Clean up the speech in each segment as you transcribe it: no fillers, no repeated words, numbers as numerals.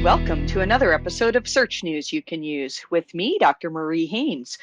Welcome to another episode of Search News You Can Use with me, Dr. Marie Haynes.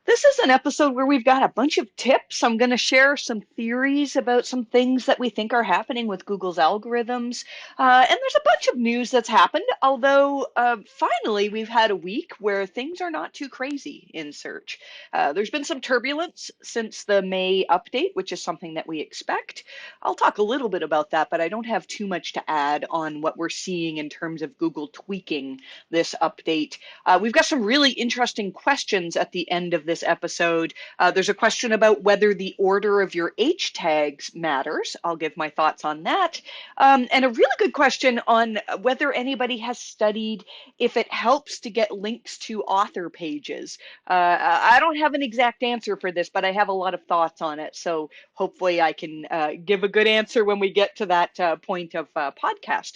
This is an episode where we've got a bunch of tips. I'm going to share some theories about some things that we think are happening with Google's algorithms. And there's a bunch of news that's happened, although finally we've had a week where things are not too crazy in search. There's been some turbulence since the May update, which is something that we expect. I'll talk a little bit about that, but I don't have too much to add on what we're seeing in terms of Google tweaking this update. We've got some really interesting questions at the end of this episode. There's a question about whether the order of your H tags matters. I'll give my thoughts on that. And a really good question on whether anybody has studied if it helps to get links to author pages. I don't have an exact answer for this, but I have a lot of thoughts on it. So hopefully I can give a good answer when we get to that point of podcast.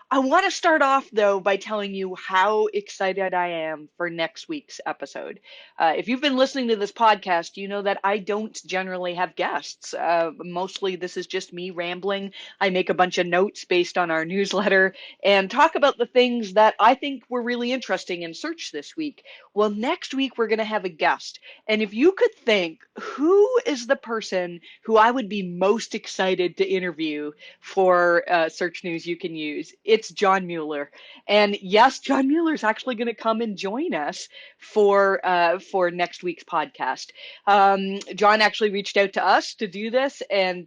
I want to start off, though, by telling you how excited I am for next week's episode. If you've been listening to this podcast, you know that I don't generally have guests. Mostly this is just me rambling. I make a bunch of notes based on our newsletter and talk about the things that I think were really interesting in search this week. Well, next week we're going to have a guest. And if you could think, who is the person who I would be most excited to interview for Search News You Can Use? It's John Mueller. And yes, John Mueller is actually going to come and join us for next week's podcast. John actually reached out to us to do this, and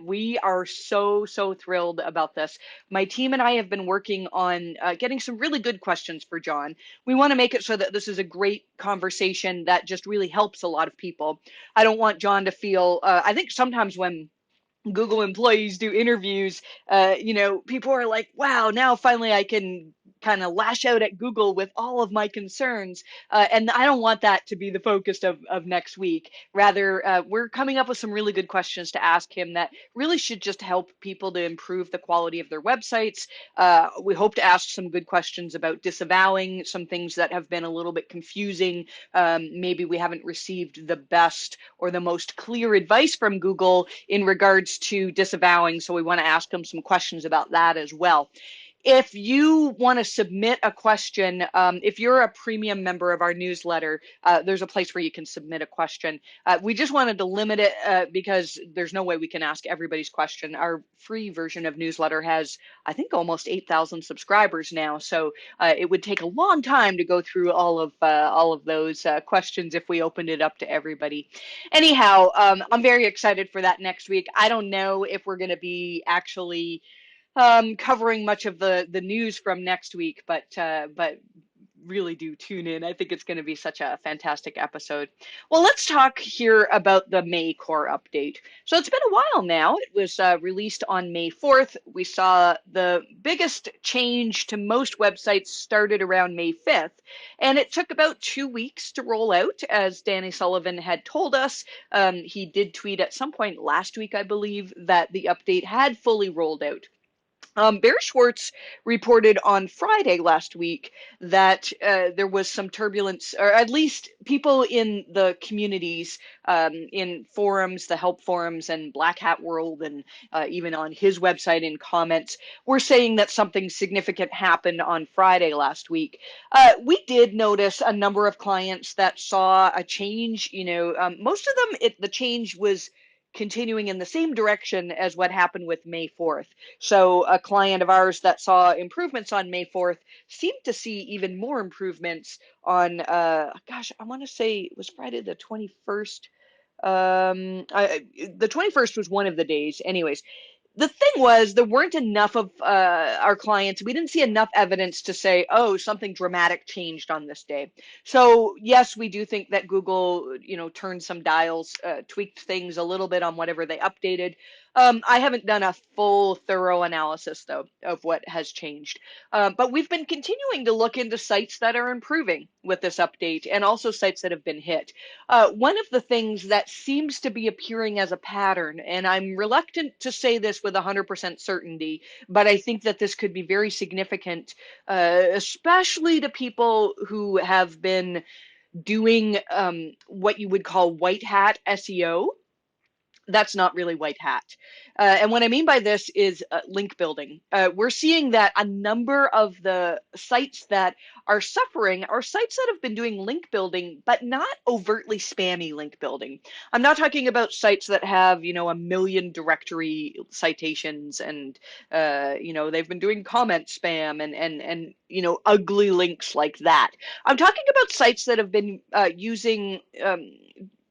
we are so thrilled about this. My team and I have been working on getting some really good questions for John. We want to make it so that this is a great conversation that just really helps a lot of people. I don't want John to feel, I think sometimes when Google employees do interviews, people are like, wow, now finally I can kind of lash out at Google with all of my concerns. And I don't want that to be the focus of next week. Rather, we're coming up with some really good questions to ask him that really should just help people to improve the quality of their websites. We hope to ask some good questions about disavowing some things that have been a little bit confusing. Maybe we haven't received the best or the most clear advice from Google in regards to disavowing, so we want to ask them some questions about that as well. If you want to submit a question, if you're a premium member of our newsletter, there's a place where you can submit a question. We just wanted to limit it because there's no way we can ask everybody's question. Our free version of newsletter has, I think, almost 8,000 subscribers now, so it would take a long time to go through all of those questions if we opened it up to everybody. Anyhow, I'm very excited for that next week. I don't know if we're going to be actually covering much of the news from next week, but really do tune in. I think it's going to be such a fantastic episode. Well, let's talk here about the May core update. So it's been a while now. It was released on May 4th. We saw the biggest change to most websites started around May 5th, and it took about 2 weeks to roll out, as Danny Sullivan had told us. He did tweet at some point last week, I believe, that the update had fully rolled out. Barry Schwartz reported on Friday last week that there was some turbulence, or at least people in the communities, in forums, the help forums and Black Hat World, and even on his website in comments, were saying that something significant happened on Friday last week. We did notice a number of clients that saw a change. Most of them, the change was continuing in the same direction as what happened with May 4th. So a client of ours that saw improvements on May 4th seemed to see even more improvements on, I want to say it was Friday the 21st. The 21st was one of the days. Anyways, the thing was, there weren't enough of our clients. We didn't see enough evidence to say, oh, something dramatic changed on this day. So yes, we do think that Google, turned some dials, tweaked things a little bit on whatever they updated. I haven't done a full, thorough analysis, though, of what has changed. But we've been continuing to look into sites that are improving with this update, and also sites that have been hit. One of the things that seems to be appearing as a pattern, and I'm reluctant to say this with 100% certainty, but I think that this could be very significant, especially to people who have been doing what you would call white hat SEO. That's not really white hat. And what I mean by this is link building. We're seeing that a number of the sites that are suffering are sites that have been doing link building, but not overtly spammy link building. I'm not talking about sites that have, a million directory citations and, they've been doing comment spam and ugly links like that. I'm talking about sites that have been using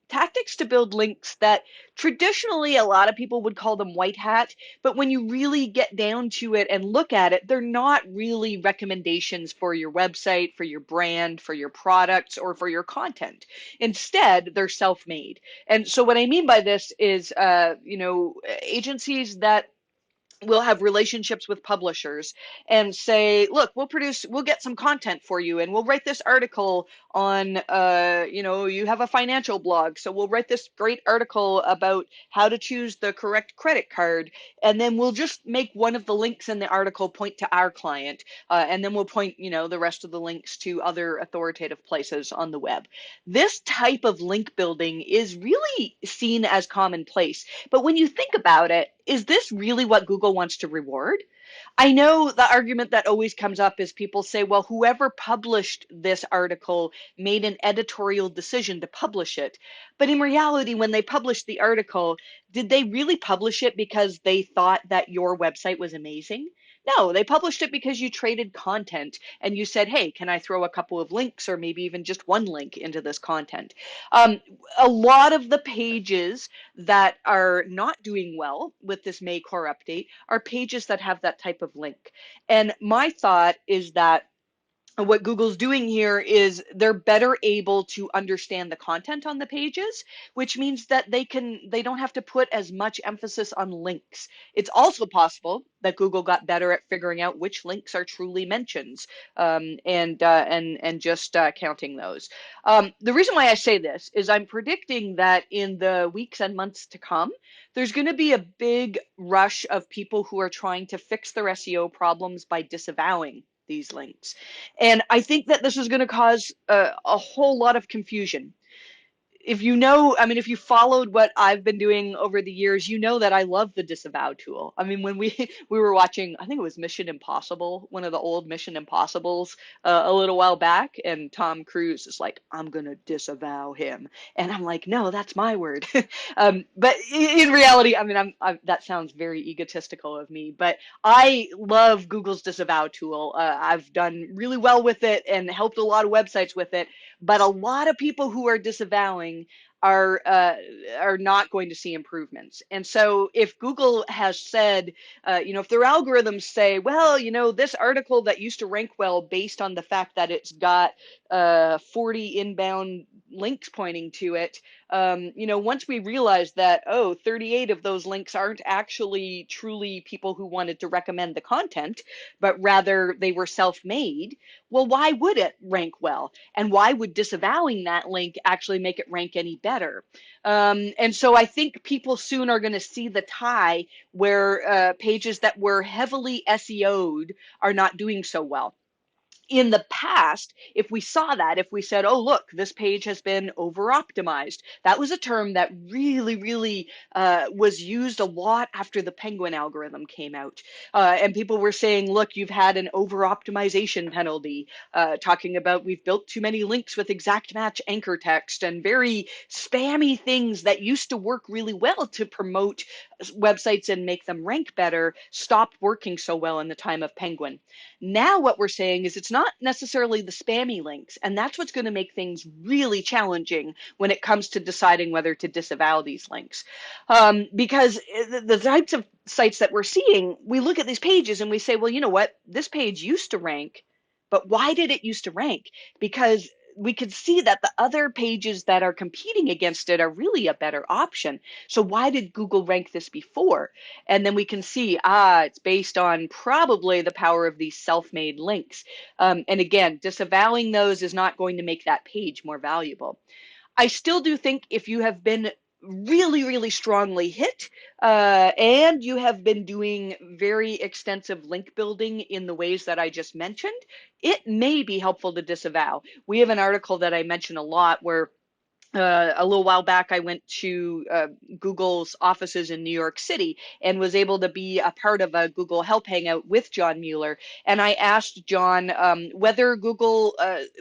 tactics to build links that traditionally a lot of people would call them white hat, but when you really get down to it and look at it, they're not really recommendations for your website, for your brand, for your products, or for your content. Instead, they're self-made. And so what I mean by this is, agencies that we'll have relationships with publishers and say, look, we'll get some content for you and we'll write this article on, you have a financial blog, so we'll write this great article about how to choose the correct credit card, and then we'll just make one of the links in the article point to our client, and then we'll point, the rest of the links to other authoritative places on the web. This type of link building is really seen as commonplace, but when you think about it, is this really what Google wants to reward? I know the argument that always comes up is people say, well, whoever published this article made an editorial decision to publish it. But in reality, when they published the article, did they really publish it because they thought that your website was amazing? No, they published it because you traded content and you said, hey, can I throw a couple of links or maybe even just one link into this content? A lot of the pages that are not doing well with this May core update are pages that have that type of link. And my thought is that what Google's doing here is they're better able to understand the content on the pages, which means that they don't have to put as much emphasis on links. It's also possible that Google got better at figuring out which links are truly mentions, and just counting those. The reason why I say this is I'm predicting that in the weeks and months to come, there's going to be a big rush of people who are trying to fix their SEO problems by disavowing these links. And I think that this is going to cause a whole lot of confusion. If if you followed what I've been doing over the years, you know that I love the disavow tool. I mean, when we we were watching, I think it was Mission Impossible, one of the old Mission Impossibles, a little while back, and Tom Cruise is like, I'm gonna disavow him, and I'm like, no, that's my word. But in reality, I mean, that sounds very egotistical of me, but I love Google's disavow tool. I've done really well with it and helped a lot of websites with it, but a lot of people who are disavowing are not going to see improvements. And so if Google has said, if their algorithms say, well, this article that used to rank well based on the fact that it's got 40 inbound links pointing to it, once we realize that, 38 of those links aren't actually truly people who wanted to recommend the content, but rather they were self-made, well, why would it rank well? And why would disavowing that link actually make it rank any better? And so I think people soon are going to see the tie where pages that were heavily SEO'd are not doing so well. In the past, if we saw that, if we said, oh, look, this page has been over optimized, that was a term that really, really was used a lot after the Penguin algorithm came out. And people were saying, look, you've had an over optimization penalty, talking about we've built too many links with exact match anchor text and very spammy things that used to work really well to promote websites and make them rank better, stopped working so well in the time of Penguin. Now what we're saying is it's not necessarily the spammy links, and that's what's going to make things really challenging when it comes to deciding whether to disavow these links. Because the types of sites that we're seeing, we look at these pages and we say, well, you know what? This page used to rank, but why did it used to rank? Because we could see that the other pages that are competing against it are really a better option. So why did Google rank this before? And then we can see, it's based on probably the power of these self-made links. And again, disavowing those is not going to make that page more valuable. I still do think if you have been really, really strongly hit, and you have been doing very extensive link building in the ways that I just mentioned, it may be helpful to disavow. We have an article that I mention a lot where a little while back, I went to Google's offices in New York City and was able to be a part of a Google Help Hangout with John Mueller. And I asked John whether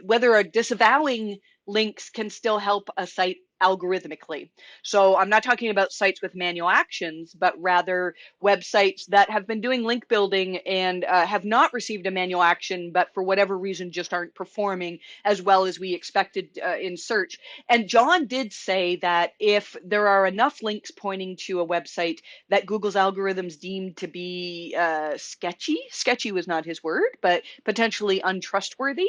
whether a disavowing links can still help a site algorithmically. So I'm not talking about sites with manual actions, but rather websites that have been doing link building and have not received a manual action, but for whatever reason just aren't performing as well as we expected in search. And John did say that if there are enough links pointing to a website that Google's algorithms deem to be sketchy was not his word, but potentially untrustworthy,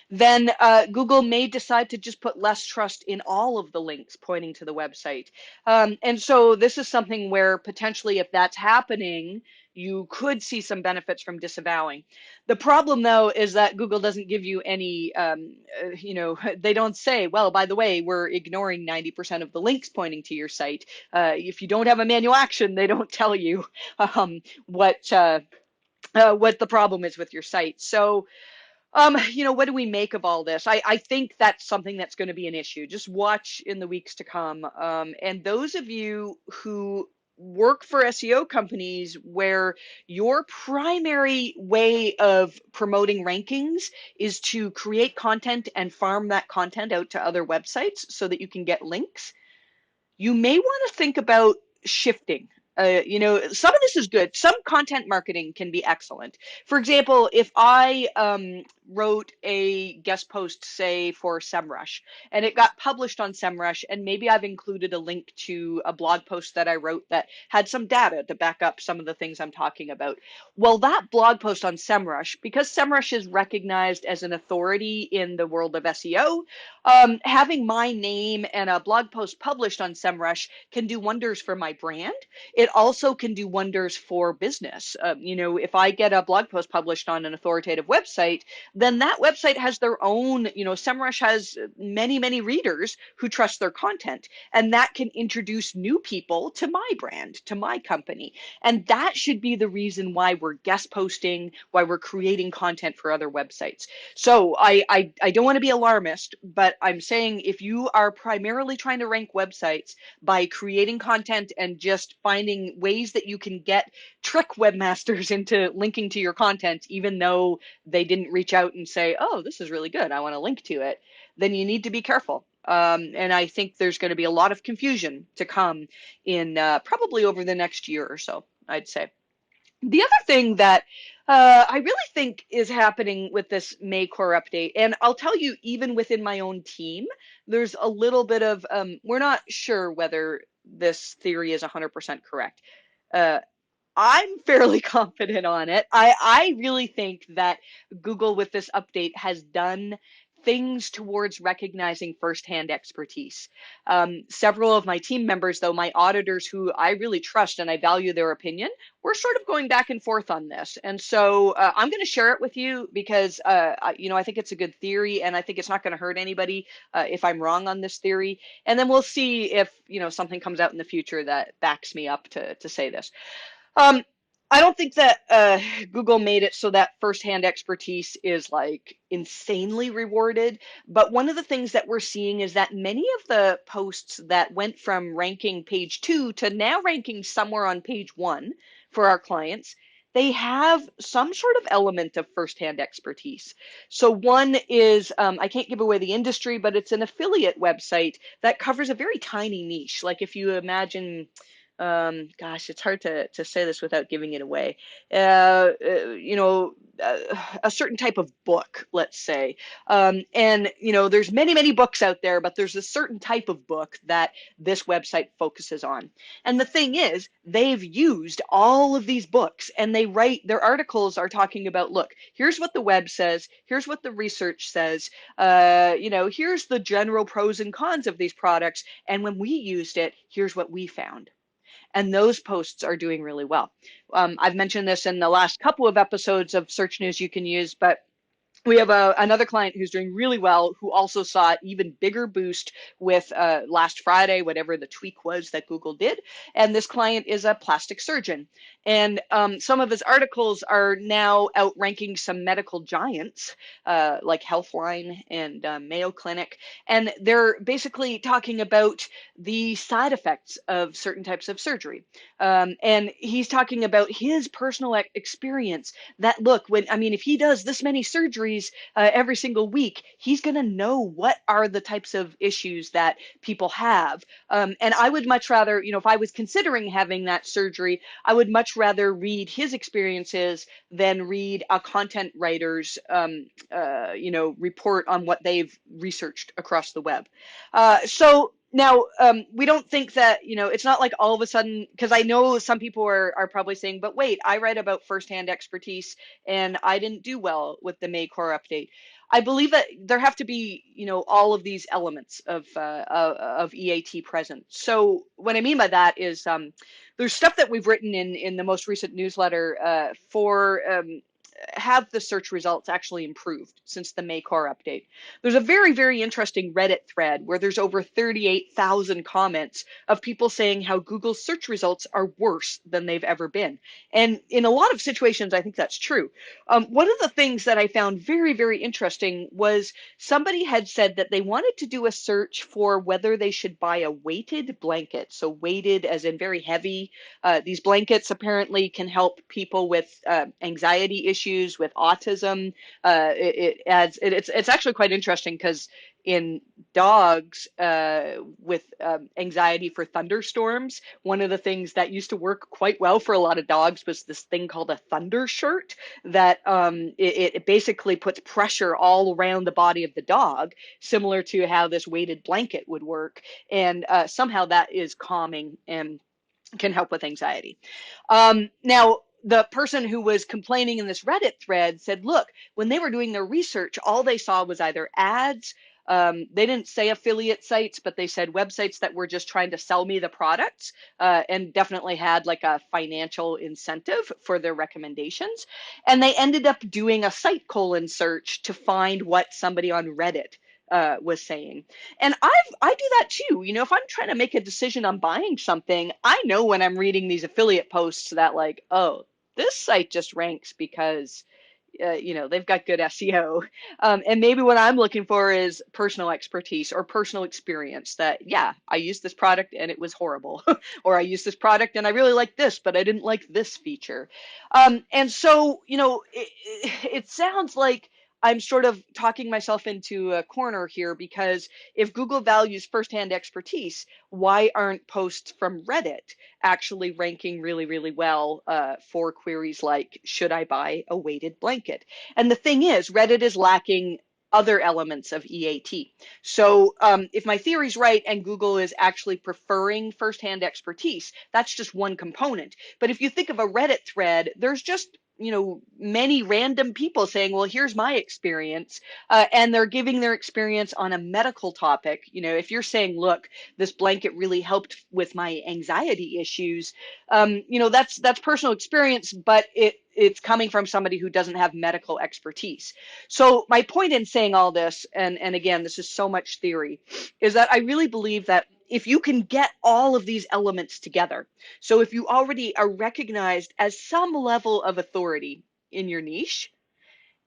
then Google may decide to just put less trust in all of the links pointing to the website. And so this is something where potentially, if that's happening, you could see some benefits from disavowing. The problem, though, is that Google doesn't give you any, they don't say, well, by the way, we're ignoring 90% of the links pointing to your site. If you don't have a manual action, they don't tell you what what the problem is with your site. So, what do we make of all this? I think that's something that's going to be an issue. Just watch in the weeks to come. And those of you who work for SEO companies where your primary way of promoting rankings is to create content and farm that content out to other websites so that you can get links, you may want to think about shifting. Some of this is good. Some content marketing can be excellent. For example, if I wrote a guest post, say for SEMRush, and it got published on SEMRush, and maybe I've included a link to a blog post that I wrote that had some data to back up some of the things I'm talking about. Well, that blog post on SEMRush, because SEMRush is recognized as an authority in the world of SEO, having my name and a blog post published on SEMrush can do wonders for my brand. It also can do wonders for business. If I get a blog post published on an authoritative website, then that website has their own, SEMrush has many, many readers who trust their content, and that can introduce new people to my brand, to my company. And that should be the reason why we're guest posting, why we're creating content for other websites. So I don't want to be alarmist, but I'm saying if you are primarily trying to rank websites by creating content and just finding ways that you can trick webmasters into linking to your content, even though they didn't reach out and say, oh, this is really good, I want to link to it, then you need to be careful. And I think there's going to be a lot of confusion to come in probably over the next year or so, I'd say. The other thing that I really think is happening with this May core update, and I'll tell you, even within my own team, there's a little bit of, we're not sure whether this theory is 100% correct. Uh, I'm fairly confident on it. I really think that Google with this update has done things towards recognizing firsthand expertise. Several of my team members, though, my auditors who I really trust and I value their opinion, we're sort of going back and forth on this. And so I'm going to share it with you because, I think it's a good theory and I think it's not going to hurt anybody if I'm wrong on this theory. And then we'll see if, something comes out in the future that backs me up to say this. Um, I don't think that Google made it so that firsthand expertise is like insanely rewarded. But one of the things that we're seeing is that many of the posts that went from ranking page 2 to now ranking somewhere on page 1 for our clients, they have some sort of element of firsthand expertise. So one is, I can't give away the industry, but it's an affiliate website that covers a very tiny niche. Like if you imagine, gosh, it's hard to say this without giving it away. A certain type of book, let's say. And, there's many, many books out there, but there's a certain type of book that this website focuses on. And the thing is, they've used all of these books and their articles are talking about, look, here's what the web says, here's what the research says, here's the general pros and cons of these products. And when we used it, here's what we found. And those posts are doing really well. I've mentioned this in the last couple of episodes of Search News You Can Use, but We have another client who's doing really well, who also saw an even bigger boost with last Friday, whatever the tweak was that Google did. And this client is a plastic surgeon. And some of his articles are now outranking some medical giants like Healthline and Mayo Clinic. And they're basically talking about the side effects of certain types of surgery. And he's talking about his personal experience that, look, when, I mean, if he does this many surgeries every single week, he's going to know what are the types of issues that people have. And I would much rather, if I was considering having that surgery, I would much rather read his experiences than read a content writer's, report on what they've researched across the web. So now, we don't think that, it's not like all of a sudden, because I know some people are probably saying, but wait, I read about firsthand expertise and I didn't do well with the May core update. I believe that there have to be, all of these elements of EAT present. So what I mean by that is there's stuff that we've written in the most recent newsletter for have the search results actually improved since the May core update. There's a very, very interesting Reddit thread where there's over 38,000 comments of people saying how Google's search results are worse than they've ever been. And in a lot of situations, I think that's true. One of the things that I found very, very interesting was somebody had said that they wanted to do a search for whether they should buy a weighted blanket. So weighted as in very heavy. These blankets apparently can help people with anxiety issues, with autism. It's actually quite interesting because in dogs with anxiety for thunderstorms, one of the things that used to work quite well for a lot of dogs was this thing called a thunder shirt that it basically puts pressure all around the body of the dog, similar to how this weighted blanket would work. And somehow that is calming and can help with anxiety. Now, the person who was complaining in this Reddit thread said, look, when they were doing their research, all they saw was either ads. They didn't say affiliate sites, but they said websites that were just trying to sell me the products and definitely had like a financial incentive for their recommendations. And they ended up doing a site colon search to find what somebody on Reddit was saying. And I do that too. If I'm trying to make a decision on buying something, I know when I'm reading these affiliate posts that like, oh, this site just ranks because they've got good SEO. And maybe what I'm looking for is personal expertise or personal experience that, yeah, I used this product and it was horrible. Or I used this product and I really like this, but I didn't like this feature. And so, it sounds like I'm sort of talking myself into a corner here because if Google values firsthand expertise, why aren't posts from Reddit actually ranking really, really well for queries like, should I buy a weighted blanket? And the thing is, Reddit is lacking other elements of EAT. So if my theory's right and Google is actually preferring firsthand expertise, that's just one component. But if you think of a Reddit thread, there's just many random people saying, well, here's my experience, and they're giving their experience on a medical topic. If you're saying, look, this blanket really helped with my anxiety issues, that's personal experience, but it's coming from somebody who doesn't have medical expertise. So my point in saying all this, and again, this is so much theory, is that I really believe that if you can get all of these elements together, so if you already are recognized as some level of authority in your niche,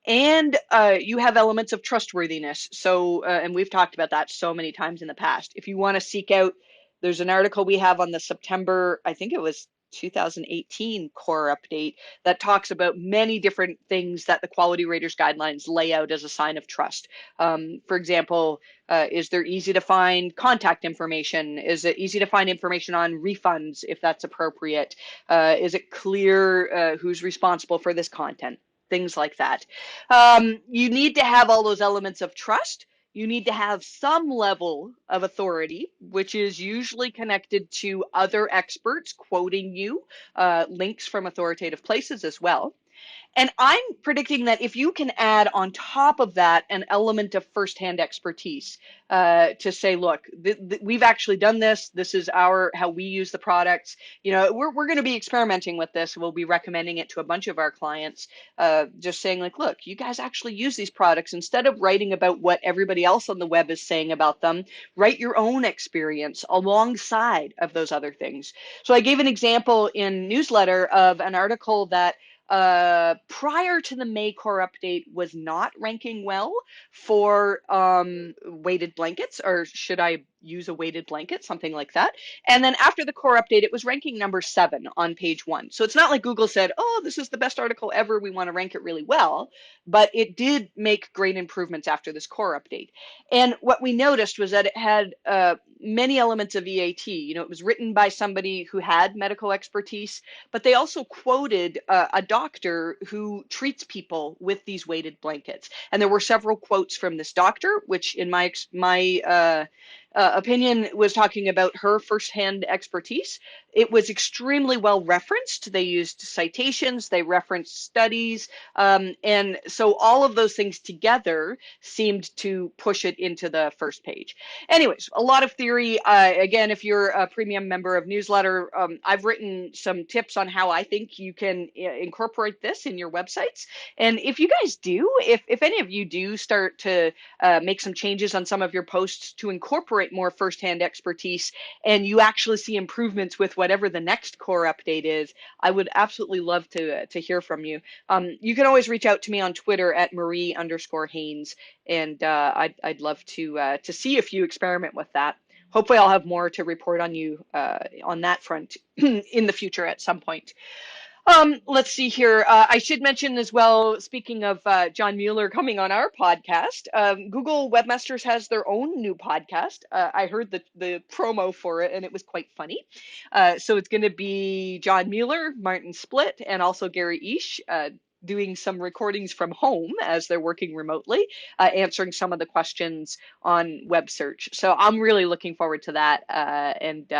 and you have elements of trustworthiness. So, and we've talked about that so many times in the past. If you want to seek out, there's an article we have on the September, I think it was 2018 core update that talks about many different things that the quality raters guidelines lay out as a sign of trust. For example, is there easy to find contact information? Is it easy to find information on refunds if that's appropriate? Is it clear who's responsible for this content? Things like that. You need to have all those elements of trust. You need to have some level of authority, which is usually connected to other experts quoting you, links from authoritative places as well. And I'm predicting that if you can add on top of that an element of firsthand expertise, to say, look, we've actually done this. This is how we use the products. You know, we're going to be experimenting with this. We'll be recommending it to a bunch of our clients. Just saying, like, look, you guys actually use these products. Instead of writing about what everybody else on the web is saying about them, write your own experience alongside of those other things. So I gave an example in newsletter of an article that prior to the May core update was not ranking well for weighted blankets, or should I use a weighted blanket, something like that. And then after the core update, it was ranking number 7 on page 1. So it's not like Google said, oh, this is the best article ever, we want to rank it really well, but it did make great improvements after this core update. And what we noticed was that it had many elements of EAT. You know, it was written by somebody who had medical expertise, but they also quoted a doctor who treats people with these weighted blankets. And there were several quotes from this doctor, which in my opinion was talking about her firsthand expertise. It was extremely well referenced. They used citations, they referenced studies, and so all of those things together seemed to push it into the first page. Anyways, a lot of theory. Again, if you're a premium member of newsletter, I've written some tips on how I think you can incorporate this in your websites. And if you guys do, if any of you do start to make some changes on some of your posts to incorporate more firsthand expertise, and you actually see improvements with whatever the next core update is, I would absolutely love to hear from you. You can always reach out to me on Twitter at Marie_Haynes, and I'd love to see if you experiment with that. Hopefully, I'll have more to report on you on that front in the future at some point. Let's see here. I should mention as well, speaking of John Mueller coming on our podcast, Google Webmasters has their own new podcast. I heard the promo for it, and it was quite funny. So it's going to be John Mueller, Martin Splitt, and also Gary Ish, doing some recordings from home as they're working remotely, answering some of the questions on web search. So I'm really looking forward to that, and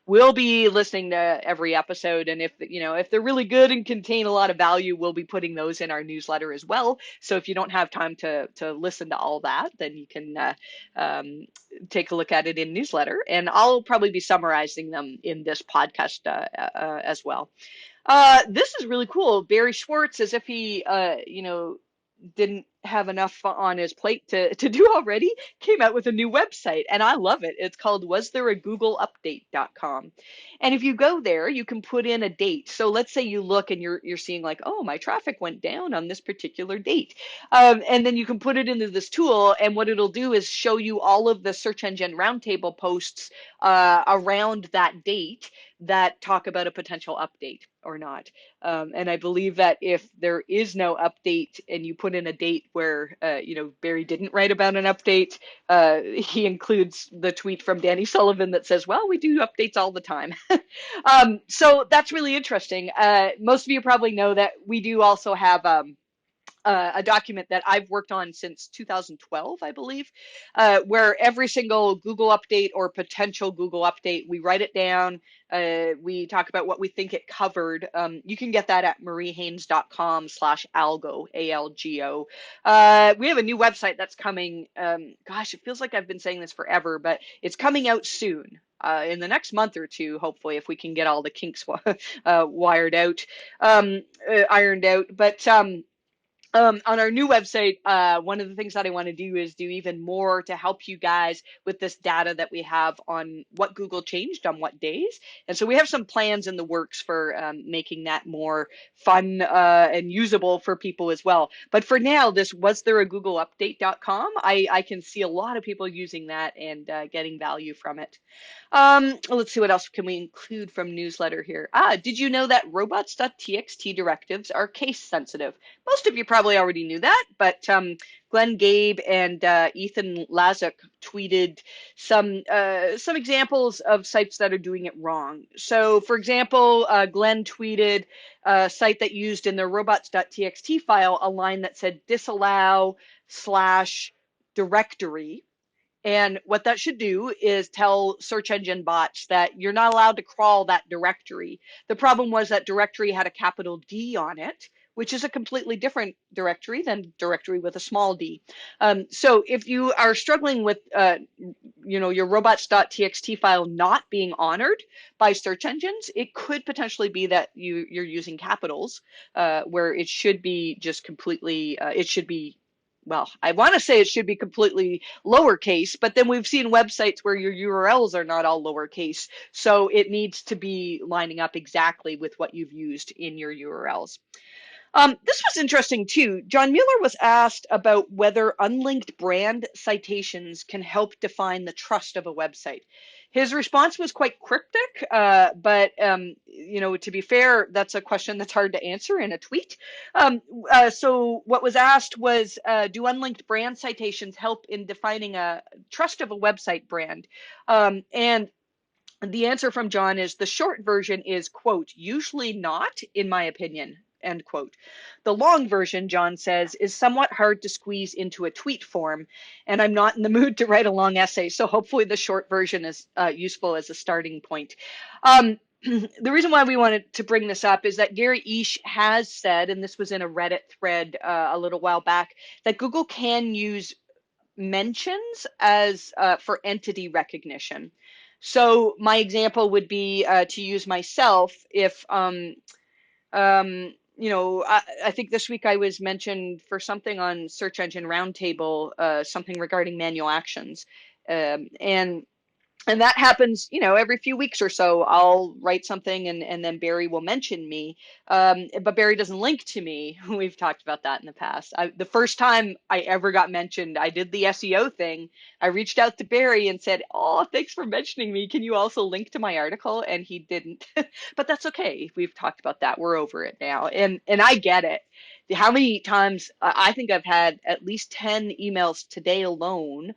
we'll be listening to every episode. And if they're really good and contain a lot of value, we'll be putting those in our newsletter as well. So if you don't have time to listen to all that, then you can take a look at it in newsletter, and I'll probably be summarizing them in this podcast as well. This is really cool. Barry Schwartz, as if he, didn't have enough on his plate to do already, came out with a new website, and I love it. It's called wasthereagoogleupdate.com. And if you go there, you can put in a date. So let's say you look and you're seeing like, oh, my traffic went down on this particular date. And then you can put it into this tool, and what it'll do is show you all of the Search Engine Roundtable posts around that date that talk about a potential update or not. And I believe that if there is no update and you put in a date where, Barry didn't write about an update, he includes the tweet from Danny Sullivan that says, well, we do updates all the time. So that's really interesting. Most of you probably know that we do also have a document that I've worked on since 2012, I believe, where every single Google update or potential Google update, we write it down. We talk about what we think it covered. You can get that at mariehaynes.com/algo, ALGO. We have a new website that's coming. Gosh, it feels like I've been saying this forever, but it's coming out soon. In the next month or two, hopefully, if we can get all the kinks ironed out. But on our new website, one of the things that I want to do is do even more to help you guys with this data that we have on what Google changed on what days. And so we have some plans in the works for making that more fun and usable for people as well. But for now, this wasthereagoogleupdate.com, I can see a lot of people using that and getting value from it. Let's see, what else can we include from newsletter here? Did you know that robots.txt directives are case sensitive? Most of you probably already knew that, but Glenn Gabe and Ethan Lazuk tweeted some examples of sites that are doing it wrong. So, for example, Glenn tweeted a site that used in their robots.txt file a line that said disallow/directory. And what that should do is tell search engine bots that you're not allowed to crawl that directory. The problem was that directory had a capital D on it, which is a completely different directory than directory with a small d. So if you are struggling with your robots.txt file not being honored by search engines, it could potentially be that you're using capitals where it should be just completely, it should be, well, I want to say it should be completely lowercase, but then we've seen websites where your URLs are not all lowercase. So it needs to be lining up exactly with what you've used in your URLs. This was interesting too. John Mueller was asked about whether unlinked brand citations can help define the trust of a website. His response was quite cryptic, but to be fair, that's a question that's hard to answer in a tweet. So what was asked was, do unlinked brand citations help in defining a trust of a website brand? And the answer from John is the short version is, quote, usually not, in my opinion, end quote. The long version, John says, is somewhat hard to squeeze into a tweet form, and I'm not in the mood to write a long essay, so hopefully the short version is useful as a starting point. The reason why we wanted to bring this up is that Gary Ish has said, and this was in a Reddit thread a little while back, that Google can use mentions as for entity recognition. So my example would be to use myself if I think this week I was mentioned for something on Search Engine Roundtable, something regarding manual actions, and that happens, every few weeks or so. I'll write something and then Barry will mention me, but Barry doesn't link to me. We've talked about that in the past. The first time I ever got mentioned, I did the SEO thing. I reached out to Barry and said, oh, thanks for mentioning me. Can you also link to my article? And he didn't, but that's okay. We've talked about that. We're over it now. And I get it. How many times I think I've had at least 10 emails today alone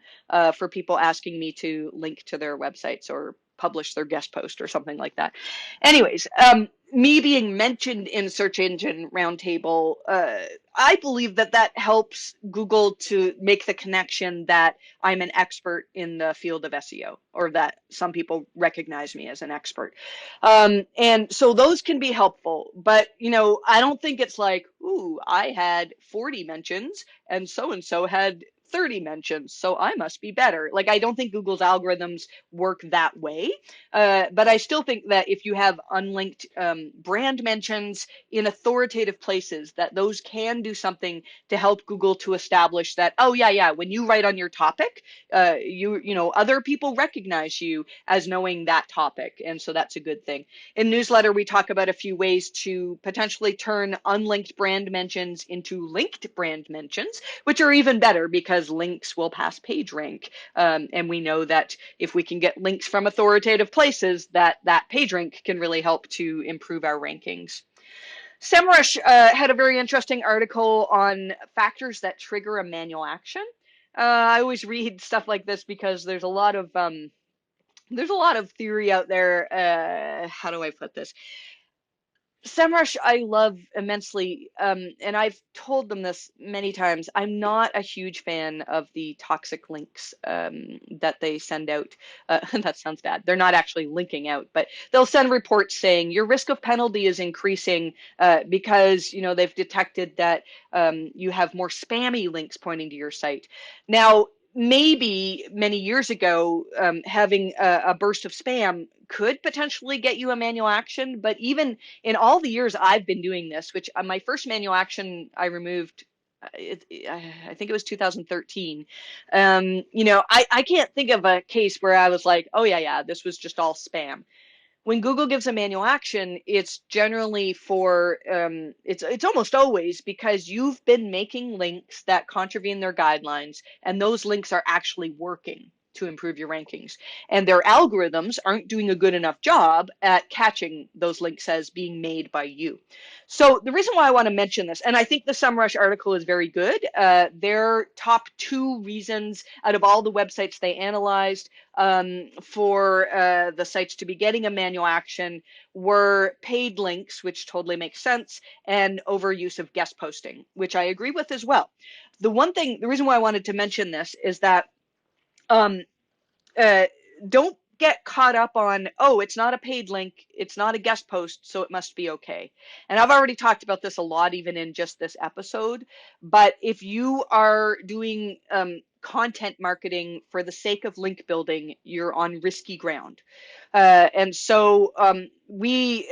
for people asking me to link to their websites or publish their guest post or something like that. Anyways, me being mentioned in Search Engine Roundtable, I believe that helps Google to make the connection that I'm an expert in the field of SEO, or that some people recognize me as an expert. And so those can be helpful, but I don't think it's like, ooh, I had 40 mentions and so had 30 mentions, so I must be better. Like, I don't think Google's algorithms work that way, but I still think that if you have unlinked brand mentions in authoritative places, that those can do something to help Google to establish that, oh yeah, when you write on your topic, other people recognize you as knowing that topic, and so that's a good thing. In newsletter, we talk about a few ways to potentially turn unlinked brand mentions into linked brand mentions, which are even better because links will pass PageRank. And we know that if we can get links from authoritative places, that PageRank can really help to improve our rankings. SEMRush had a very interesting article on factors that trigger a manual action. I always read stuff like this because there's a lot of theory out there. How do I put this? SEMrush I love immensely, and I've told them this many times. I'm not a huge fan of the toxic links that they send out. That sounds bad. They're not actually linking out, but they'll send reports saying your risk of penalty is increasing because they've detected that you have more spammy links pointing to your site. Now, maybe many years ago, having a burst of spam could potentially get you a manual action, but even in all the years I've been doing this, which my first manual action I removed, I think it was 2013. I can't think of a case where I was like, oh yeah, this was just all spam. When Google gives a manual action, it's generally for, it's almost always because you've been making links that contravene their guidelines, and those links are actually working to improve your rankings. And their algorithms aren't doing a good enough job at catching those links as being made by you. So the reason why I want to mention this, and I think the SEMRush article is very good, their top 2 reasons out of all the websites they analyzed for the sites to be getting a manual action were paid links, which totally makes sense, and overuse of guest posting, which I agree with as well. The reason why I wanted to mention this is that don't get caught up on, oh, it's not a paid link, it's not a guest post, so it must be okay. And I've already talked about this a lot, even in just this episode. But if you are doing content marketing for the sake of link building, you're on risky ground. And so we've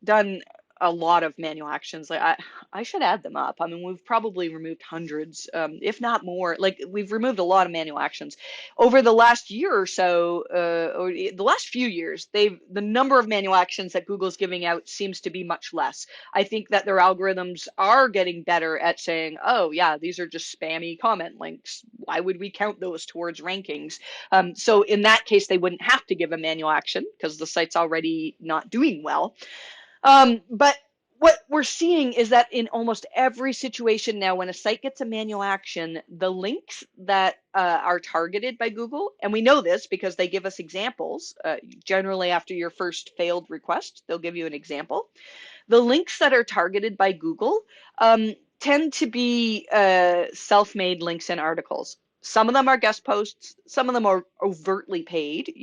done a lot of manual actions. Like I should add them up. I mean, we've probably removed hundreds, if not more. Like we've removed a lot of manual actions over the last year or so, or the last few years. The number of manual actions that Google's giving out seems to be much less. I think that their algorithms are getting better at saying, oh yeah, these are just spammy comment links. Why would we count those towards rankings? So in that case, they wouldn't have to give a manual action because the site's already not doing well. But what we're seeing is that in almost every situation now, when a site gets a manual action, the links that are targeted by Google, and we know this because they give us examples, generally after your first failed request, they'll give you an example. The links that are targeted by Google tend to be self-made links and articles. Some of them are guest posts. Some of them are overtly paid.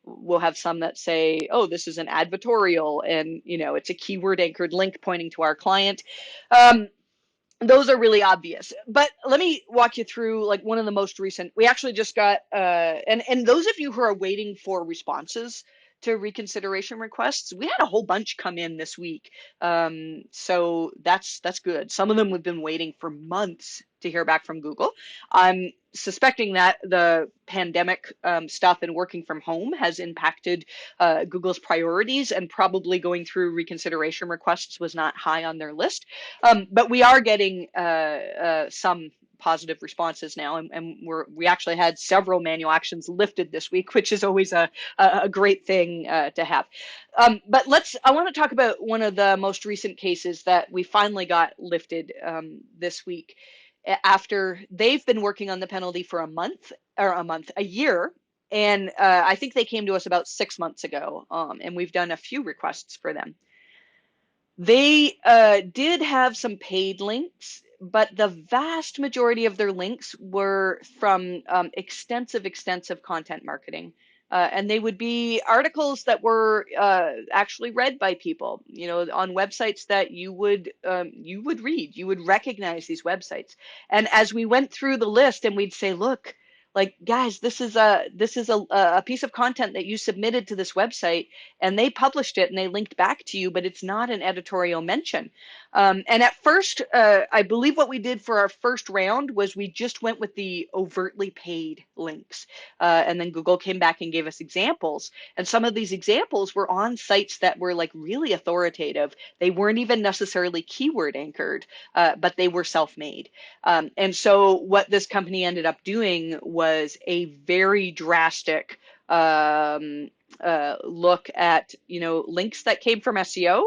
We'll have some that say, oh, this is an advertorial, and, it's a keyword anchored link pointing to our client. Those are really obvious. But let me walk you through like one of the most recent. We actually just got, and those of you who are waiting for responses to reconsideration requests, we had a whole bunch come in this week. So that's good. Some of them we've been waiting for months to hear back from Google. I'm suspecting that the pandemic stuff and working from home has impacted Google's priorities, and probably going through reconsideration requests was not high on their list. But we are getting some positive responses now, and we actually had several manual actions lifted this week, which is always a great thing to have. But I want to talk about one of the most recent cases that we finally got lifted this week, after they've been working on the penalty for a year. And I think they came to us about 6 months ago, and we've done a few requests for them. They did have some paid links, but the vast majority of their links were from extensive content marketing. And they would be articles that were actually read by people, on websites that you would read. You would recognize these websites. And as we went through the list, and we'd say, look, like, guys, this is a piece of content that you submitted to this website, and they published it and they linked back to you, but it's not an editorial mention. And at first, I believe what we did for our first round was we just went with the overtly paid links. And then Google came back and gave us examples. And some of these examples were on sites that were like really authoritative. They weren't even necessarily keyword anchored, but they were self-made. And so what this company ended up doing was a very drastic look at links that came from SEO.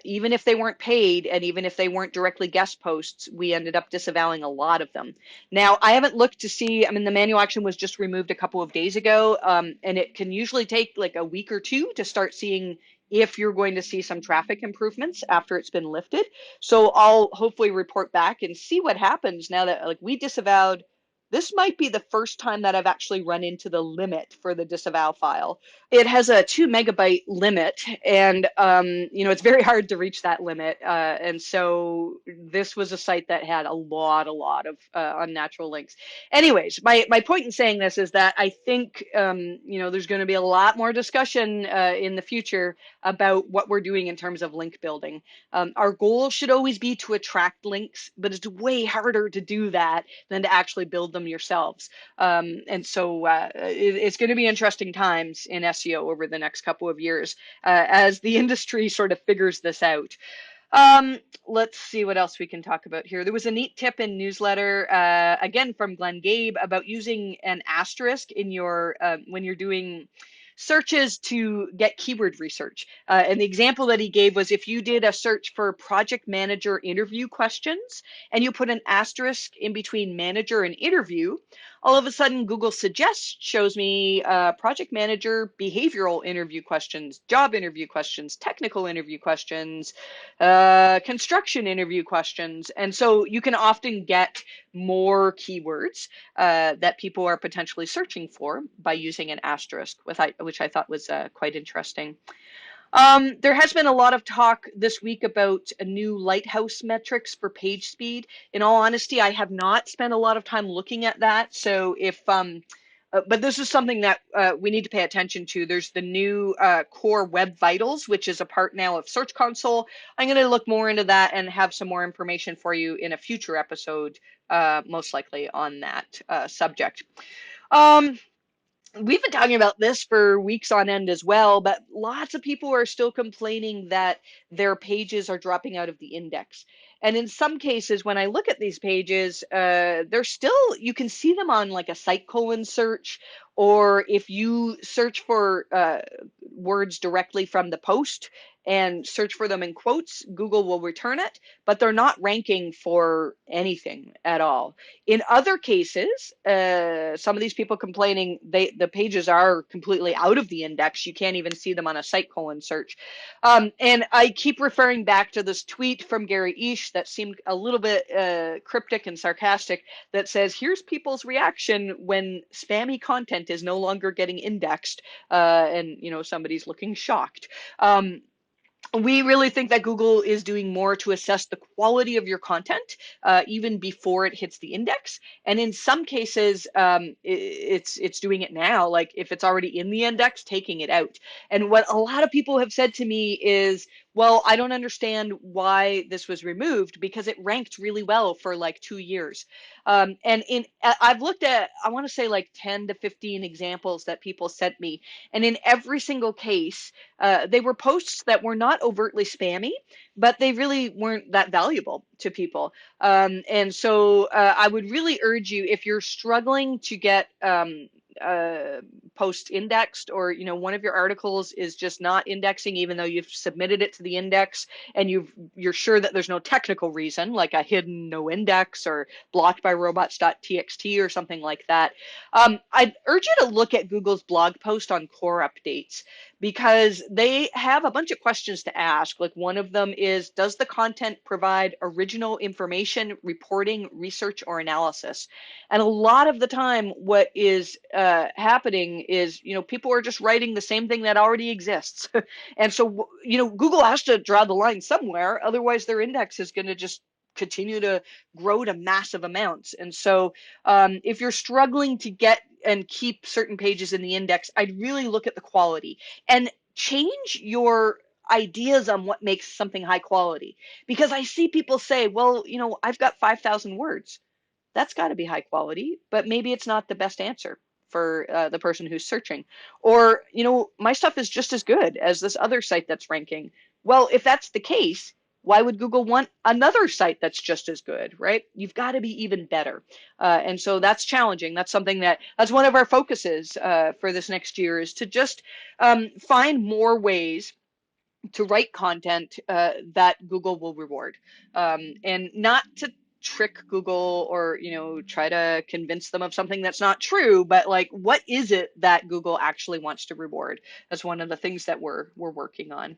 Even if they weren't paid, and even if they weren't directly guest posts, we ended up disavowing a lot of them. Now, I haven't looked to see, I mean, the manual action was just removed a couple of days ago, and it can usually take like a week or two to start seeing if you're going to see some traffic improvements after it's been lifted. So I'll hopefully report back and see what happens now that like we disavowed. This might be the first time that I've actually run into the limit for the disavow file. It has a 2 megabyte limit, and it's very hard to reach that limit. And so this was a site that had a lot of unnatural links. Anyways, my point in saying this is that I think there's going to be a lot more discussion in the future about what we're doing in terms of link building. Our goal should always be to attract links, but it's way harder to do that than to actually build them yourselves. And so it's going to be interesting times in SEO over the next couple of years as the industry sort of figures this out. Let's see what else we can talk about here. There was a neat tip in newsletter, again from Glenn Gabe, about using an asterisk in your when you're doing searches to get keyword research. And the example that he gave was if you did a search for project manager interview questions and you put an asterisk in between manager and interview, all of a sudden Google Suggest shows me project manager behavioral interview questions, job interview questions, technical interview questions, construction interview questions. And so you can often get more keywords that people are potentially searching for by using an asterisk, which I thought was quite interesting. There has been a lot of talk this week about a new Lighthouse metrics for page speed. In all honesty, I have not spent a lot of time looking at that. So but this is something that we need to pay attention to. There's the new Core Web Vitals, which is a part now of Search Console. I'm going to look more into that and have some more information for you in a future episode, most likely on that subject. We've been talking about this for weeks on end as well, but lots of people are still complaining that their pages are dropping out of the index. And in some cases, when I look at these pages, they're still, you can see them on like a site colon search, or if you search for words directly from the post and search for them in quotes, Google will return it, but they're not ranking for anything at all. In other cases, some of these people complaining the pages are completely out of the index. You can't even see them on a site colon search. And I keep referring back to this tweet from Gary Ish that seemed a little bit cryptic and sarcastic that says, here's people's reaction when spammy content is no longer getting indexed, and somebody's looking shocked. We really think that Google is doing more to assess the quality of your content even before it hits the index. And in some cases, it's doing it now. Like if it's already in the index, taking it out. And what a lot of people have said to me is, well, I don't understand why this was removed because it ranked really well for like 2 years. And I've looked at, I want to say like 10 to 15 examples that people sent me. And in every single case, they were posts that were not overtly spammy, but they really weren't that valuable to people. And so I would really urge you, if you're struggling to get post indexed, or one of your articles is just not indexing even though you've submitted it to the index and you're sure that there's no technical reason like a hidden no index or blocked by robots.txt or something like that, I'd urge you to look at Google's blog post on core updates, because they have a bunch of questions to ask. Like one of them is, does the content provide original information, reporting, research, or analysis? And a lot of the time what is happening is, people are just writing the same thing that already exists. And so, Google has to draw the line somewhere. Otherwise, their index is going to just continue to grow to massive amounts. And so if you're struggling to get and keep certain pages in the index, I'd really look at the quality and change your ideas on what makes something high quality. Because I see people say, well, I've got 5,000 words. That's got to be high quality, but maybe it's not the best answer for the person who's searching. Or, my stuff is just as good as this other site that's ranking. Well, if that's the case, why would Google want another site that's just as good, right? You've got to be even better. And so that's challenging. That's something that's one of our focuses for this next year, is to just find more ways to write content that Google will reward, and not to trick Google or try to convince them of something that's not true, but like, what is it that Google actually wants to reward? That's one of the things that we're working on.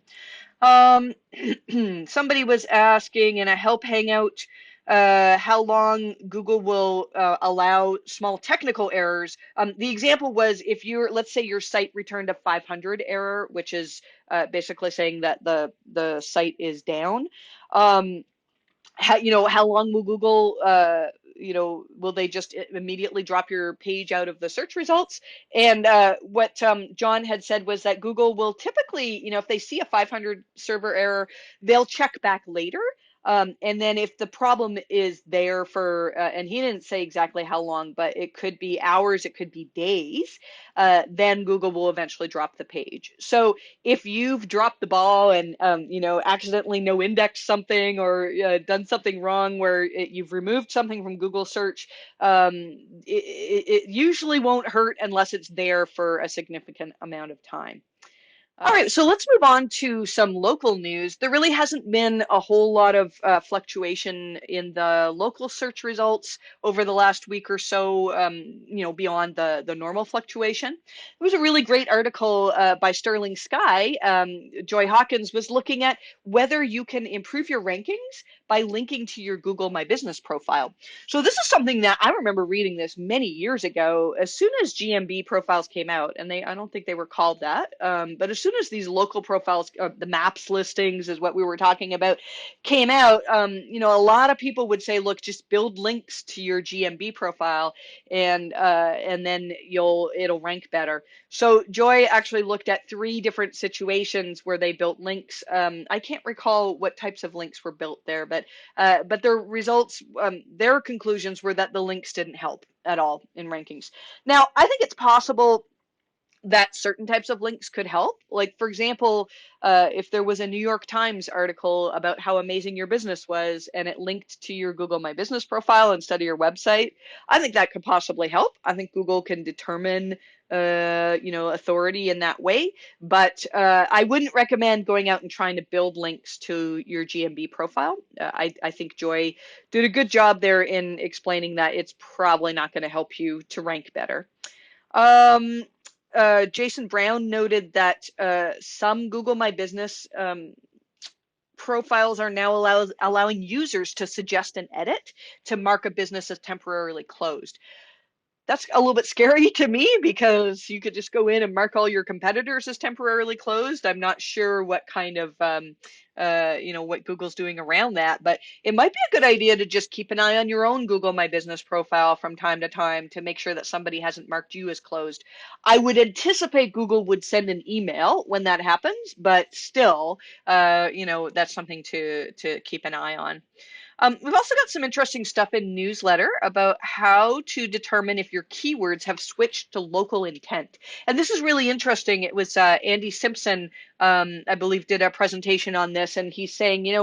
Somebody was asking in a help hangout how long Google will allow small technical errors. The example was, if let's say your site returned a 500 error, which is basically saying that the site is down. How long will Google, will they just immediately drop your page out of the search results? And what John had said was that Google will typically, if they see a 500 server error, they'll check back later. And then if the problem is there for, and he didn't say exactly how long, but it could be hours, it could be days, then Google will eventually drop the page. So if you've dropped the ball and, accidentally no index something or done something wrong where you've removed something from Google search, it usually won't hurt unless it's there for a significant amount of time. All right, so let's move on to some local news. There really hasn't been a whole lot of fluctuation in the local search results over the last week or so, beyond the normal fluctuation. It was a really great article by Sterling Sky. Joy Hawkins was looking at whether you can improve your rankings by linking to your Google My Business profile. So this is something that I remember reading this many years ago, as soon as GMB profiles came out, and I don't think they were called that, but as soon as these local profiles, the maps listings is what we were talking about, came out, a lot of people would say, look, just build links to your GMB profile, and then it'll rank better. So Joy actually looked at 3 different situations where they built links. I can't recall what types of links were built there, but their results, their conclusions were that the links didn't help at all in rankings. Now, I think it's possible that certain types of links could help. Like, for example, if there was a New York Times article about how amazing your business was and it linked to your Google My Business profile instead of your website, I think that could possibly help. I think Google can determine authority in that way, but I wouldn't recommend going out and trying to build links to your GMB profile. I think Joy did a good job there in explaining that it's probably not going to help you to rank better. Um, Jason Brown noted that some Google My Business profiles are now allowing users to suggest an edit to mark a business as temporarily closed. That's a little bit scary to me because you could just go in and mark all your competitors as temporarily closed. I'm not sure what kind of, what Google's doing around that, but it might be a good idea to just keep an eye on your own Google My Business profile from time to time to make sure that somebody hasn't marked you as closed. I would anticipate Google would send an email when that happens, but still, that's something to keep an eye on. We've also got some interesting stuff in newsletter about how to determine if your keywords have switched to local intent. And this is really interesting. It was Andy Simpson, I believe, did a presentation on this, and he's saying,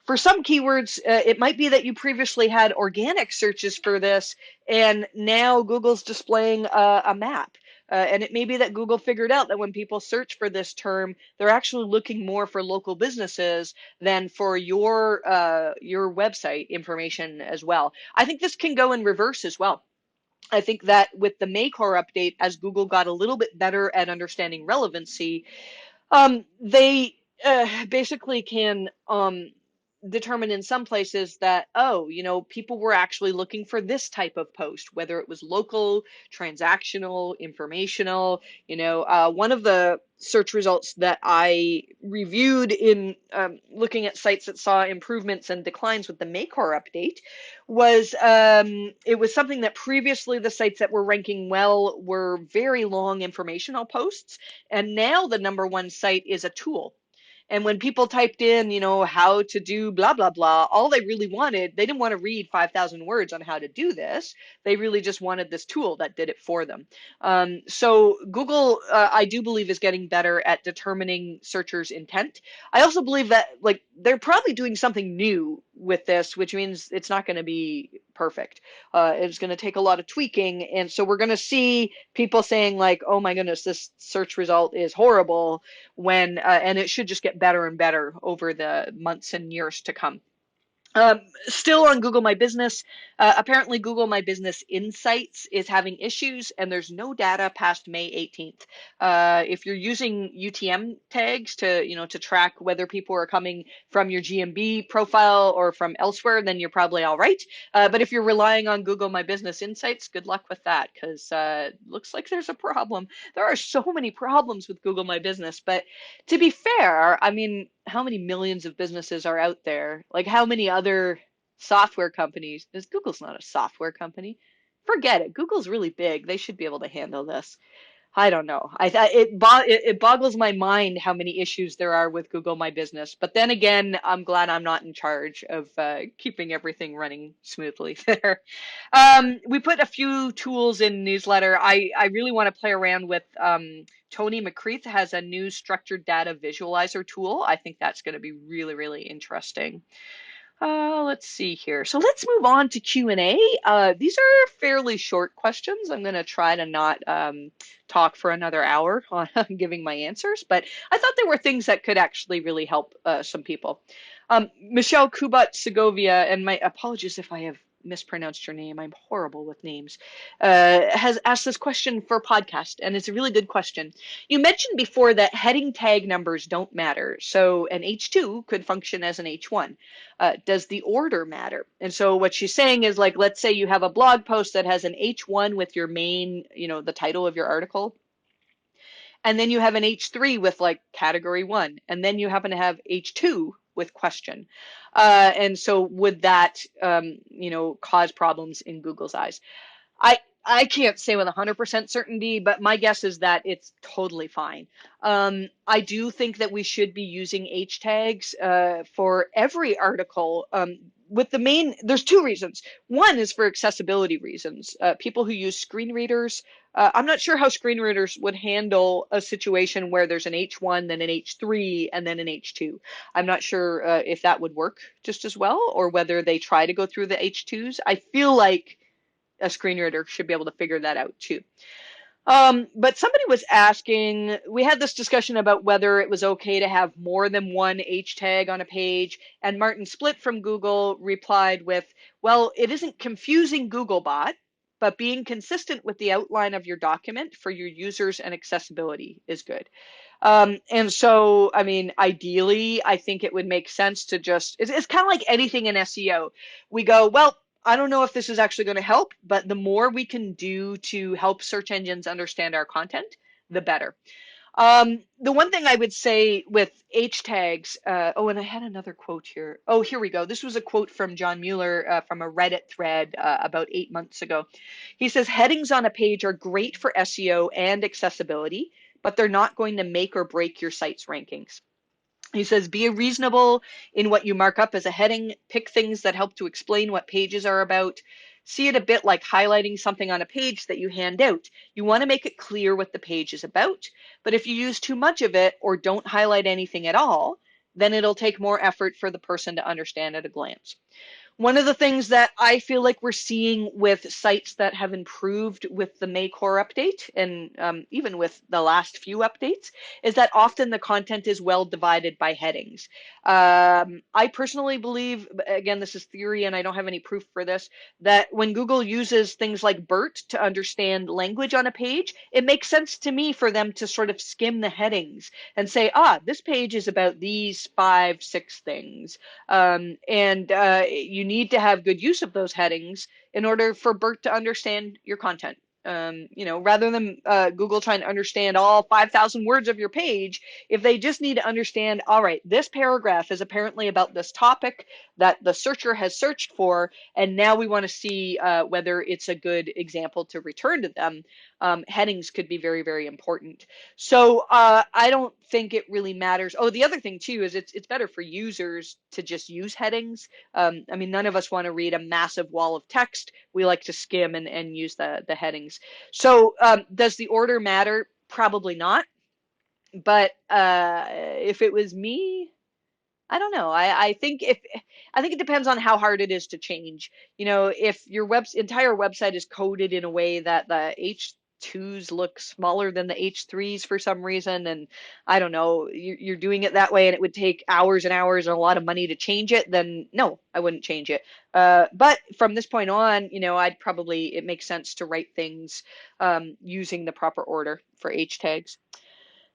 for some keywords, it might be that you previously had organic searches for this, and now Google's displaying a map. And it may be that Google figured out that when people search for this term, they're actually looking more for local businesses than for your website information as well. I think this can go in reverse as well. I think that with the Maycore update, as Google got a little bit better at understanding relevancy, they basically can determine in some places that, people were actually looking for this type of post, whether it was local, transactional, informational. One of the search results that I reviewed in looking at sites that saw improvements and declines with the Maycore update was it was something that previously the sites that were ranking well were very long informational posts, and now the #1 site is a tool. And when people typed in, how to do blah, blah, blah, all they really wanted, they didn't want to read 5,000 words on how to do this. They really just wanted this tool that did it for them. So Google, I do believe, is getting better at determining searchers' intent. I also believe that they're probably doing something new with this, which means it's not going to be perfect. It's going to take a lot of tweaking. And so we're going to see people saying like, oh my goodness, this search result is horrible, and it should just get better and better over the months and years to come. Still on Google My Business, apparently Google My Business Insights is having issues, and there's no data past May 18th. If you're using UTM tags to track whether people are coming from your GMB profile or from elsewhere, then you're probably all right. But if you're relying on Google My Business Insights, good luck with that, because looks like there's a problem. There are so many problems with Google My Business, but to be fair, I mean, how many millions of businesses are out there? Like, how many other software companies? Google's not a software company. Forget it. Google's really big. They should be able to handle this. I don't know. It boggles my mind how many issues there are with Google My Business. But then again, I'm glad I'm not in charge of keeping everything running smoothly there. We put a few tools in newsletter. I really want to play around with Tony McCreath has a new structured data visualizer tool. I think that's going to be really, really interesting. Let's see here. So let's move on to Q&A. These are fairly short questions. I'm going to try to not talk for another hour on giving my answers, but I thought there were things that could actually really help some people. Michelle Kubat Segovia, and my apologies if I have mispronounced your name, I'm horrible with names, has asked this question for podcast, and it's a really good question. You mentioned before that heading tag numbers don't matter, so an H2 could function as an H1. Does the order matter? And so what she's saying is, like, let's say you have a blog post that has an H1 with your main, the title of your article, and then you have an H3 with like category 1, and then you happen to have H2 with question. And so would that, cause problems in Google's eyes? I can't say with 100% certainty, but my guess is that it's totally fine. I do think that we should be using H tags for every article. There's two reasons. One is for accessibility reasons. People who use screen readers, I'm not sure how screen readers would handle a situation where there's an H1, then an H3, and then an H2. I'm not sure if that would work just as well, or whether they try to go through the H2s. I feel like a screen reader should be able to figure that out too. But somebody was asking, we had this discussion about whether it was okay to have more than one H tag on a page, and Martin Split from Google replied with, well, it isn't confusing Googlebot, but being consistent with the outline of your document for your users and accessibility is good. And so, I mean, ideally, I think it would make sense to it's kind of like anything in SEO. We go, well, I don't know if this is actually going to help, but the more we can do to help search engines understand our content, the better. The one thing I would say with H tags, and I had another quote here. Oh, here we go. This was a quote from John Mueller from a Reddit thread about 8 months ago. He says, headings on a page are great for SEO and accessibility, but they're not going to make or break your site's rankings. He says, be reasonable in what you mark up as a heading, pick things that help to explain what pages are about. See it a bit like highlighting something on a page that you hand out. You want to make it clear what the page is about, but if you use too much of it or don't highlight anything at all, then it'll take more effort for the person to understand at a glance. One of the things that I feel like we're seeing with sites that have improved with the May core update, and even with the last few updates, is that often the content is well divided by headings. I personally believe, again, this is theory and I don't have any proof for this, that when Google uses things like BERT to understand language on a page, it makes sense to me for them to sort of skim the headings and say, this page is about these 5, 6 things. And you need to have good use of those headings in order for BERT to understand your content. Rather than Google trying to understand all 5,000 words of your page, if they just need to understand, all right, this paragraph is apparently about this topic that the searcher has searched for, and now we want to see whether it's a good example to return to them. Headings could be very, very important. So I don't think it really matters. Oh, the other thing too is it's better for users to just use headings. I mean, none of us want to read a massive wall of text. We like to skim and use the headings. So does the order matter? Probably not. But if it was me, I don't know. I think it depends on how hard it is to change. If your entire website is coded in a way that the H2s look smaller than the H3s for some reason, and I don't know, you're doing it that way, and it would take hours and hours and a lot of money to change it, then no, I wouldn't change it. But from this point on, it makes sense to write things using the proper order for H tags.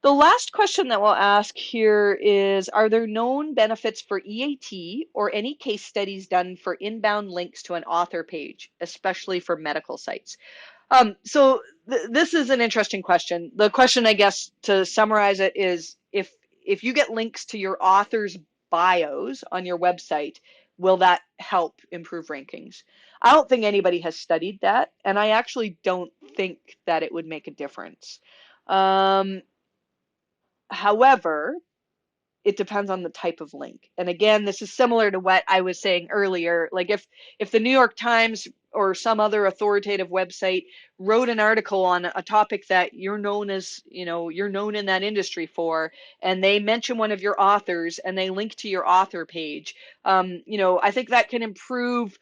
The last question that we'll ask here is, are there known benefits for EAT or any case studies done for inbound links to an author page, especially for medical sites? So this is an interesting question. The question, I guess, to summarize it is, if you get links to your author's bios on your website, will that help improve rankings? I don't think anybody has studied that, and I actually don't think that it would make a difference. However, it depends on the type of link. And again, this is similar to what I was saying earlier. Like if the New York Times or some other authoritative website wrote an article on a topic that you're known as, you're known in that industry for, and they mention one of your authors and they link to your author page, I think that can improve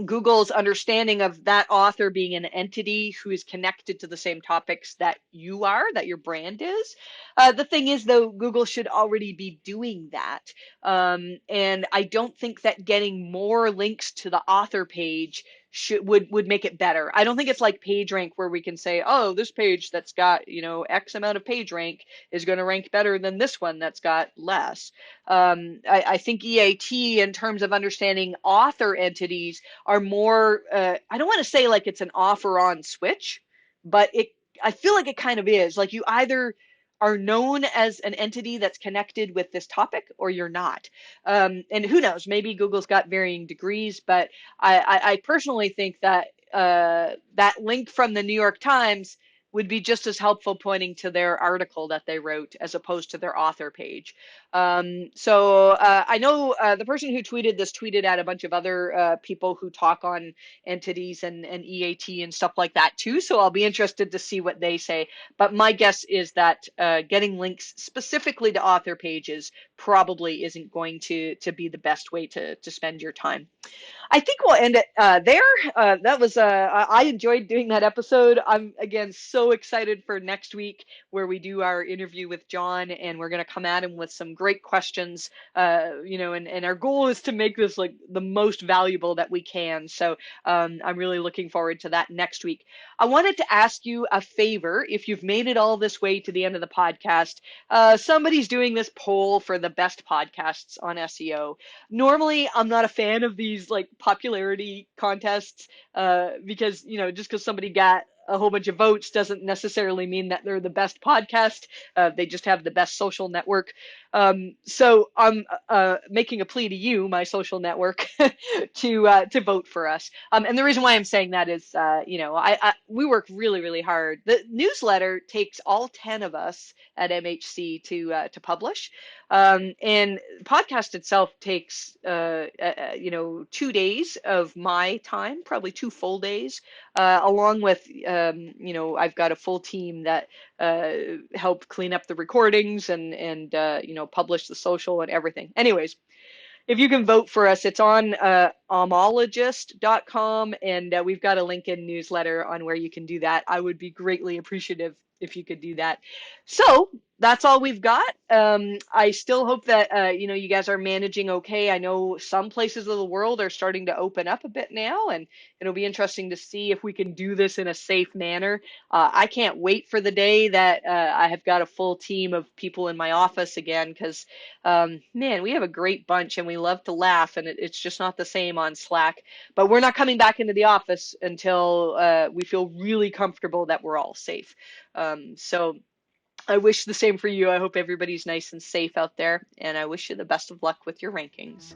Google's understanding of that author being an entity who is connected to the same topics that you are, that your brand is. The thing is, though, Google should already be doing that. And I don't think that getting more links to the author page would make it better. I don't think it's like PageRank where we can say, oh, this page that's got, X amount of page rank is going to rank better than this one that's got less. I think EAT, in terms of understanding author entities, are more, I don't want to say like it's an offer on switch, but I feel like it kind of is. Like you either are known as an entity that's connected with this topic or you're not. And who knows, maybe Google's got varying degrees, but I personally think that that link from the New York Times would be just as helpful pointing to their article that they wrote as opposed to their author page. So I know the person who tweeted this tweeted at a bunch of other people who talk on entities and EAT and stuff like that too. So I'll be interested to see what they say. But my guess is that getting links specifically to author pages probably isn't going to be the best way to spend your time. I think we'll end it there. That was I enjoyed doing that episode. I'm again so excited for next week where we do our interview with John, and we're going to come at him with some great questions. And our goal is to make this like the most valuable that we can. So I'm really looking forward to that next week. I wanted to ask you a favor. If you've made it all this way to the end of the podcast, somebody's doing this poll for the best podcasts on SEO. Normally, I'm not a fan of these like popularity contests because, just because somebody got a whole bunch of votes doesn't necessarily mean that they're the best podcast. They just have the best social network. So I'm making a plea to you, my social network, to vote for us. And the reason why I'm saying that is, we work really, really hard. The newsletter takes all 10 of us at MHC to publish. And podcast itself takes 2 days of my time, probably 2 full days, along with I've got a full team that help clean up the recordings and publish the social and everything. Anyways, if you can vote for us, it's on omologist.com, and we've got a link in newsletter on where you can do that. I would be greatly appreciative if you could do that. So that's all we've got. I still hope that you guys are managing okay. I know some places of the world are starting to open up a bit now, and it'll be interesting to see if we can do this in a safe manner. I can't wait for the day that I have got a full team of people in my office again, because man, we have a great bunch and we love to laugh, and it's just not the same on Slack. But we're not coming back into the office until we feel really comfortable that we're all safe. So I wish the same for you. I hope everybody's nice and safe out there, and I wish you the best of luck with your rankings.